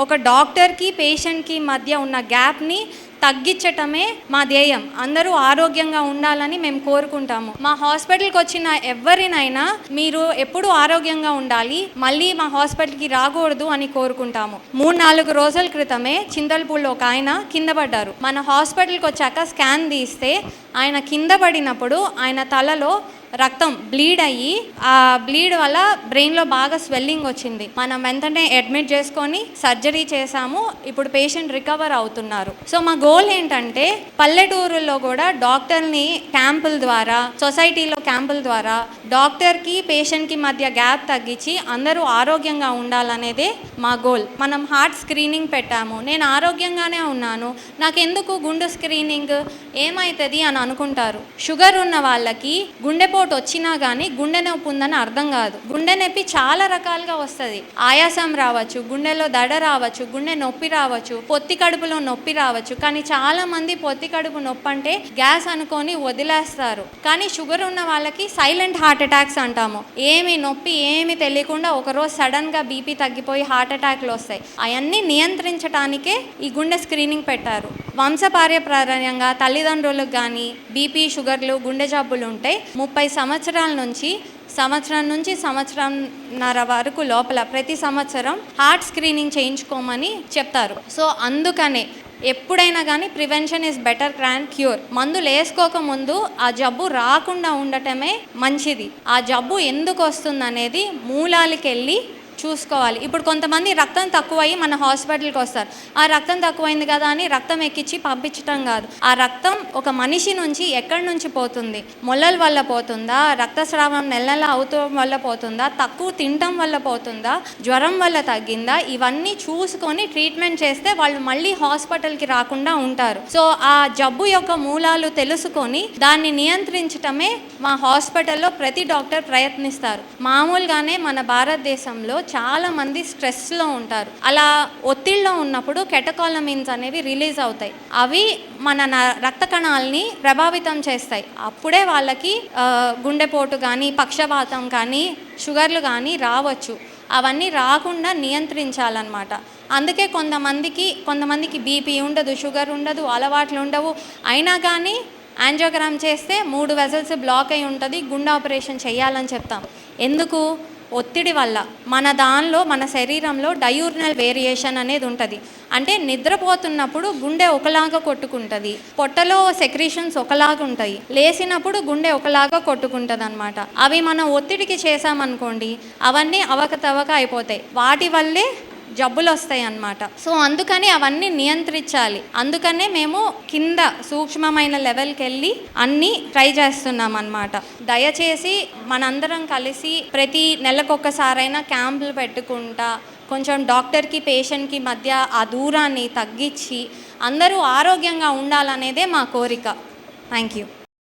ఒక డాక్టర్కి పేషెంట్కి మధ్య ఉన్న గ్యాప్ని తగ్గించటమే మా ధ్యేయం. అందరూ ఆరోగ్యంగా ఉండాలని మేము కోరుకుంటాము. మా హాస్పిటల్కి వచ్చిన ఎవరినైనా మీరు ఎప్పుడూ ఆరోగ్యంగా ఉండాలి, మళ్ళీ మా హాస్పిటల్కి రాకూడదు అని కోరుకుంటాము. 3-4 రోజుల క్రితమే చింతలపూడిలో ఒక ఆయన కింద పడ్డారు. మన హాస్పిటల్కి వచ్చాక స్కాన్ తీస్తే ఆయన కింద పడినప్పుడు ఆయన తలలో రక్తం బ్లీడ్ అయ్యి, ఆ బ్లీడ్ వల్ల బ్రెయిన్లో బాగా స్వెల్లింగ్ వచ్చింది. మనం వెంటనే అడ్మిట్ చేసుకొని సర్జరీ చేశాము. ఇప్పుడు పేషెంట్ రికవర్ అవుతున్నారు. సో మా గోల్ ఏంటంటే పల్లెటూరుల్లో కూడా డాక్టర్ని క్యాంపుల ద్వారా, సొసైటీలో క్యాంపుల ద్వారా డాక్టర్కి పేషెంట్కి మధ్య గ్యాప్ తగ్గించి అందరూ ఆరోగ్యంగా ఉండాలనేదే మా గోల్. మనం హార్ట్ స్క్రీనింగ్ పెట్టాము. నేను ఆరోగ్యంగానే ఉన్నాను, నాకెందుకు గుండె స్క్రీనింగ్, ఏమవుతుంది అని అనుకుంటారు. షుగర్ ఉన్న వాళ్ళకి గుండెపోటు వచ్చినా కానీ గుండె నొప్పి ఉందని అర్థం కాదు. గుండె నొప్పి చాలా రకాలుగా వస్తుంది. ఆయాసం రావచ్చు, గుండెలో దడ రావచ్చు, గుండె నొప్పి రావచ్చు, పొత్తి కడుపులో నొప్పి రావచ్చు. కానీ చాలా మంది పొత్తి కడుపు నొప్పి అంటే గ్యాస్ అనుకొని వదిలేస్తారు. కానీ షుగర్ ఉన్న వాళ్ళకి సైలెంట్ హార్ట్ అటాక్స్ అంటాము. ఏమి నొప్పి ఏమి తెలియకుండా ఒకరోజు సడన్గా బీపీ తగ్గిపోయి హార్ట్ అటాక్లు వస్తాయి. అవన్నీ నియంత్రించడానికే ఈ గుండె స్క్రీనింగ్ పెట్టారు. వంశపార్యప్రాయంగా తల్లిదండ్రులకు కానీ బీపీ, షుగర్లు, గుండె జబ్బులు ఉంటే 30 సంవత్సరాల నుంచి సంవత్సరంన్నర వరకు లోపల ప్రతి సంవత్సరం హార్ట్ స్క్రీనింగ్ చేయించుకోమని చెప్తారు. సో అందుకనే ఎప్పుడైనా కానీ prevention is better than cure. మందులు వేసుకోకముందు ఆ జబ్బు రాకుండా ఉండటమే మంచిది. ఆ జబ్బు ఎందుకు వస్తుందనేది మూలాలకి వెళ్ళి చూసుకోవాలి. ఇప్పుడు కొంతమంది రక్తం తక్కువయ్యి మన హాస్పిటల్కి వస్తారు. ఆ రక్తం తక్కువైంది కదా అని రక్తం ఎక్కించి పంపించటం కాదు. ఆ రక్తం ఒక మనిషి నుంచి ఎక్కడి నుంచి పోతుంది, మొలల వల్ల పోతుందా, రక్తస్రావం నెల అవుతాం వల్ల పోతుందా, తక్కువ తినటం వల్ల పోతుందా, జ్వరం వల్ల తగ్గిందా, ఇవన్నీ చూసుకొని ట్రీట్మెంట్ చేస్తే వాళ్ళు మళ్ళీ హాస్పిటల్కి రాకుండా ఉంటారు. సో ఆ జబ్బు యొక్క మూలాలు తెలుసుకొని దాన్ని నియంత్రించటమే మా హాస్పిటల్లో ప్రతి డాక్టర్ ప్రయత్నిస్తారు. మామూలుగానే మన భారతదేశంలో చాలా మంది స్ట్రెస్లో ఉంటారు. అలా ఒత్తిడిలో ఉన్నప్పుడు కెటకాలమిన్స్ అనేవి రిలీజ్ అవుతాయి. అవి మన రక్త కణాలని ప్రభావితం చేస్తాయి. అప్పుడే వాళ్ళకి గుండెపోటు కానీ, పక్షవాతం కానీ, షుగర్లు కానీ రావచ్చు. అవన్నీ రాకుండా నియంత్రించాలన్నమాట. అందుకే కొంతమందికి బీపీ ఉండదు, షుగర్ ఉండదు, అలవాట్లు ఉండవు. అయినా కానీ యాంజియోగ్రామ్ చేస్తే 3 వెజల్స్ బ్లాక్ అయి ఉంటుంది, గుండె ఆపరేషన్ చేయాలని చెప్తాం. ఎందుకు? ఒత్తిడి వల్ల. మన శరీరంలో డయూర్నల్ వేరియేషన్ అనేది ఉంటుంది. అంటే నిద్రపోతున్నప్పుడు గుండె ఒకలాగా కొట్టుకుంటుంది, పొట్టలో సెక్రీషన్స్ ఒకలాగా ఉంటాయి, లేచినప్పుడు గుండె ఒకలాగా కొట్టుకుంటుంది అనమాట. అవి మనం ఒత్తిడికి చేసామనుకోండి, అవన్నీ అవకతవక అయిపోతాయి. వాటి వల్లే జబ్బులు వస్తాయి అన్నమాట. సో అందుకని అవన్నీ నియంత్రించాలి. అందుకనే మేము కింద సూక్ష్మమైన లెవెల్కి వెళ్ళి అన్నీ ట్రై చేస్తున్నాం అన్నమాట. దయచేసి మనందరం కలిసి ప్రతి నెలకొకసారైనా క్యాంపులు పెట్టుకుంటా కొంచెం డాక్టర్కి పేషెంట్కి మధ్య ఆ దూరాన్ని తగ్గించి అందరూ ఆరోగ్యంగా ఉండాలనేదే మా కోరిక. Thank you.